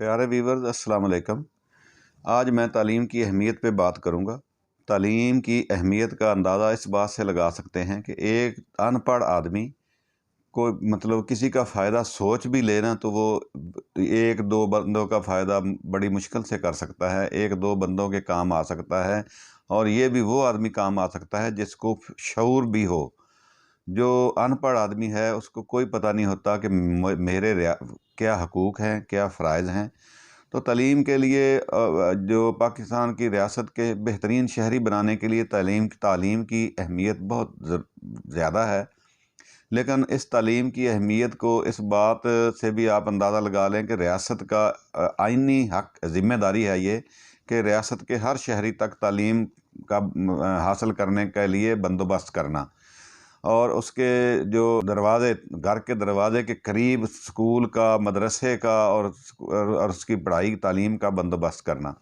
प्यारे व्यूवर्स अस्सलाम वालेकुम। आज मैं तालीम की अहमियत पे बात करूँगा। तालीम की अहमियत का अंदाज़ा इस बात से लगा सकते हैं कि एक अनपढ़ आदमी को किसी का फ़ायदा सोच भी ले ना तो वो 1-2 बंदों का फ़ायदा बड़ी मुश्किल से कर सकता है, 1-2 बंदों के काम आ सकता है। और ये भी वो आदमी काम आ सकता है जिसको शऊर भी हो। जो अनपढ़ आदमी है उसको कोई पता नहीं होता कि मेरे क्या हकूक़ हैं, क्या फ़राइज़ हैं। तो तालीम के लिए जो पाकिस्तान की रियासत के बेहतरीन शहरी बनाने के लिए तालीम तालीम की अहमियत बहुत ज़्यादा है। लेकिन इस तालीम की अहमियत को इस बात से भी आप अंदाज़ा लगा लें कि रियासत का आइनी हक़ ज़िम्मेदारी है ये कि रियासत के हर शहरी तक तालीम का हासिल करने के लिए बंदोबस्त करना। और उसके जो दरवाज़े घर के दरवाज़े के करीब स्कूल का, मदरसे का और उसकी पढ़ाई तालीम का बंदोबस्त करना।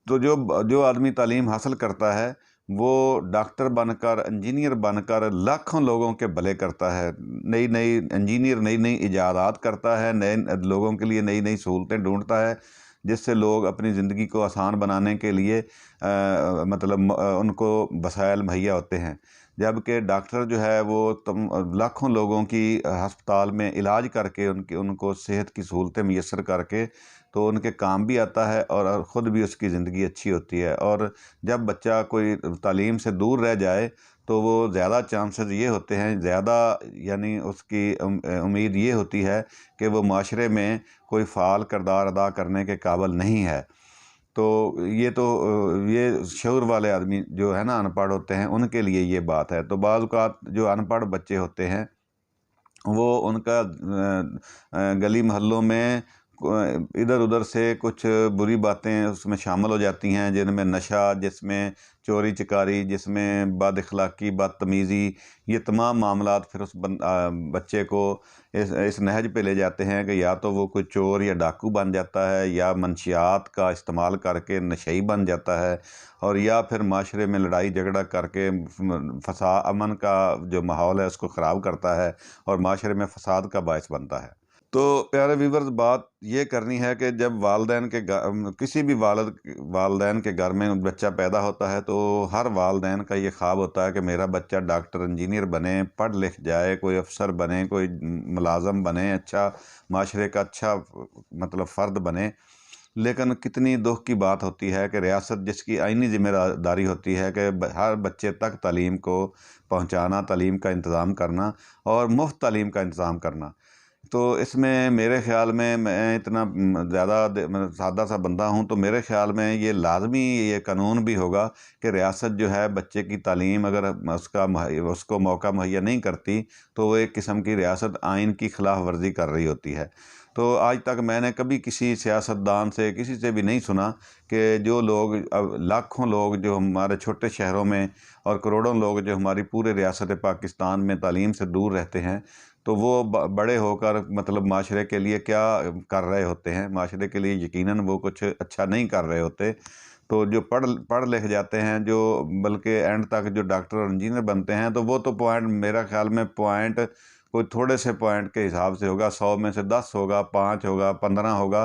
तो जो आदमी तालीम हासिल करता है वो डॉक्टर बनकर, इंजीनियर बनकर लाखों लोगों के भले करता है। नई-नई इंजीनियर नई-नई इजादात करता है, नए लोगों के लिए नई-नई सहूलतें ढूँढता है, जिससे लोग अपनी ज़िंदगी को आसान बनाने के लिए उनको वसाइल मुहैया होते हैं। जबकि डॉक्टर जो है वो लाखों लोगों की अस्पताल में इलाज करके उनको सेहत की सहूलतें मुयस्सर करके तो उनके काम भी आता है और ख़ुद भी उसकी ज़िंदगी अच्छी होती है। और जब बच्चा कोई तालीम से दूर रह जाए तो वो ज़्यादा चांसेस ये होते हैं, ज़्यादा यानी उसकी उम्मीद ये होती है कि वो माशरे में कोई फ़ाल किरदार अदा करने के काबिल नहीं है। ये शऊर वाले आदमी जो है ना अनपढ़ होते हैं उनके लिए ये बात है। तो बाज़ औक़ात जो अनपढ़ बच्चे होते हैं वो उनका गली मोहल्लों में इधर-उधर से कुछ बुरी बातें उसमें शामिल हो जाती हैं, जिनमें नशा, जिसमें चोरी-चकारी, जिसमें बद-अखलाकी, बदतमीज़ी, ये तमाम मामलात फिर बच्चे को इस नहज पे ले जाते हैं कि या तो वो कोई चोर या डाकू बन जाता है, या मंशियात का इस्तेमाल करके नशई बन जाता है, और या फिर माशरे में लड़ाई झगड़ा करके अमन का जो माहौल है उसको ख़राब करता है और माशरे में फ़साद का बायस बनता है। तो प्यारे व्यूवर्स, बात ये करनी है कि जब किसी भी वालिदैन के घर में बच्चा पैदा होता है तो हर वालिदैन का ये ख्वाब होता है कि मेरा बच्चा डॉक्टर, इंजीनियर बने, पढ़ लिख जाए, कोई अफ़सर बने, कोई मुलाज़म बने, अच्छा माशरे का अच्छा फ़र्द बने। लेकिन कितनी दुख की बात होती है कि रियासत जिसकी आइनी ज़िम्मेदारी होती है कि हर बच्चे तक तालीम को पहुँचाना, तालीम का इंतज़ाम करना और मुफ़्त तालीम का इंतज़ाम करना। तो इसमें मेरे ख़्याल में, मैं इतना सादा सा बंदा हूँ, तो मेरे ख़्याल में ये लाज़मी ये कानून भी होगा कि रियासत जो है बच्चे की तालीम अगर उसको मौका मुहैया नहीं करती तो वो एक किस्म की रियासत आइन की ख़िलाफ़ वर्ज़ी कर रही होती है। तो आज तक मैंने कभी किसी सियासतदान से, किसी से भी नहीं सुना कि जो लोग अब लाखों लोग जो हमारे छोटे शहरों में और करोड़ों लोग जो हमारी पूरे रियासत पाकिस्तान में तालीम से दूर रहते हैं, तो वो बड़े होकर माशरे के लिए क्या कर रहे होते हैं। माशरे के लिए यकीनन वो कुछ अच्छा नहीं कर रहे होते। तो जो पढ़ लिख जाते हैं, जो बल्कि एंड तक जो डॉक्टर और इंजीनियर बनते हैं, तो वो तो पॉइंट, मेरा ख़्याल में पॉइंट कोई थोड़े से पॉइंट के हिसाब से होगा। 100 में से 10 होगा, 5 होगा, 15 होगा,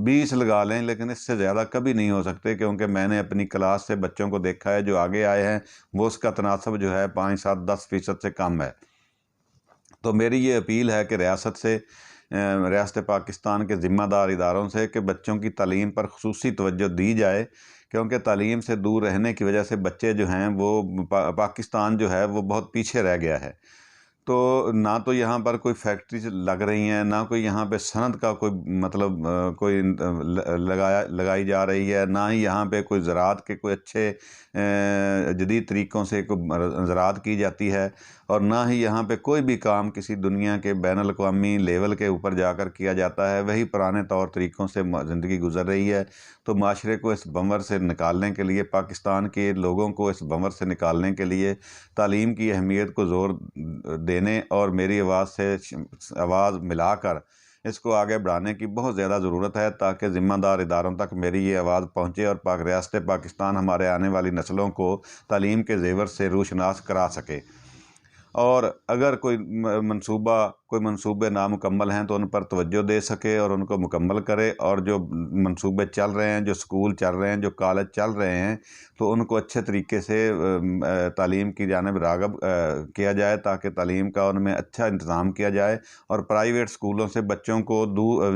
20 लगा लें, लेकिन इससे ज़्यादा कभी नहीं हो सकते, क्योंकि मैंने अपनी क्लास से बच्चों को देखा है जो आगे आए हैं, वो उसका तनासब जो है 5, 7, 10% से कम है। तो मेरी ये अपील है कि रियासत पाकिस्तान के ज़िम्मेदार इदारों से कि बच्चों की तालीम पर ख़ुसूसी तवज्जो दी जाए, क्योंकि तालीम से दूर रहने की वजह से बच्चे जो हैं वो पाकिस्तान जो है वो बहुत पीछे रह गया है। तो ना तो यहाँ पर कोई फैक्ट्रीज़ लग रही हैं, ना कोई यहाँ पे सनत का कोई लगाई जा रही है, ना ही यहाँ पे कोई ज़राअत के कोई अच्छे जदीद तरीक़ों से कोई ज़राअत की जाती है, और ना ही यहाँ पे कोई भी काम किसी दुनिया के बैनुल-अक़वामी लेवल के ऊपर जाकर किया जाता है। वही पुराने तौर तरीक़ों से ज़िंदगी गुज़र रही है। तो माशरे को इस भंवर से निकालने के लिए, पाकिस्तान के लोगों को इस भंवर से निकालने के लिए तालीम की अहमियत को ज़ोर देने और मेरी आवाज़ से आवाज़ मिलाकर इसको आगे बढ़ाने की बहुत ज़्यादा ज़रूरत है, ताकि ज़िम्मेदार इदारों तक मेरी ये आवाज़ पहुँचे और रियासत पाकिस्तान हमारे आने वाली नस्लों को तालीम के ज़ेवर से रोशनास करा सके। اور اگر کوئی منصوبے نامکمل ہیں تو ان پر توجہ دے سکے اور ان کو مکمل کرے، اور جو منصوبے چل رہے ہیں، جو اسکول چل رہے ہیں، جو کالج چل رہے ہیں، تو ان کو اچھے طریقے سے تعلیم کی جانب راغب کیا جائے، تاکہ تعلیم کا ان میں اچھا انتظام کیا جائے، اور پرائیویٹ اسکولوں سے بچوں کو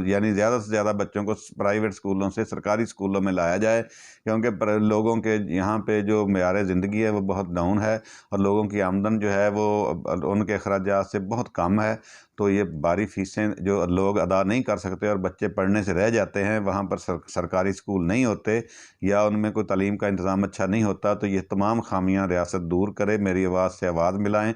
یعنی زیادہ سے زیادہ بچوں کو پرائیویٹ اسکولوں سے سرکاری اسکولوں میں لایا جائے، کیونکہ لوگوں کے یہاں پہ جو معیار زندگی ہے وہ بہت ڈاؤن ہے، اور لوگوں کی آمدن جو ہے وہ ان کے اخراجات سے بہت کم ہے، تو یہ باری فیسیں جو لوگ ادا نہیں کر سکتے اور بچے پڑھنے سے رہ جاتے ہیں، وہاں پر سرکاری اسکول نہیں ہوتے یا ان میں کوئی تعلیم کا انتظام اچھا نہیں ہوتا، تو یہ تمام خامیاں ریاست دور کرے، میری آواز سے آواز ملائیں،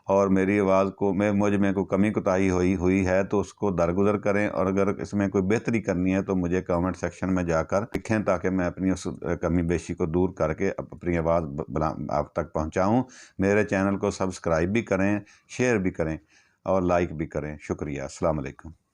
اور میری آواز کو مجھ میں کوئی کمی کوتاہی ہوئی ہے تو اس کو درگزر کریں، اور اگر اس میں کوئی بہتری کرنی ہے تو مجھے کامنٹ سیکشن میں جا کر لکھیں، تاکہ میں اپنی اس کمی بیشی کو دور کر کے اپنی آواز آپ تک پہنچاؤں۔ میرے چینل کو سبسکرائب بھی کریں، شیئر بھی کریں اور لائک بھی کریں۔ شکریہ۔ السلام علیکم۔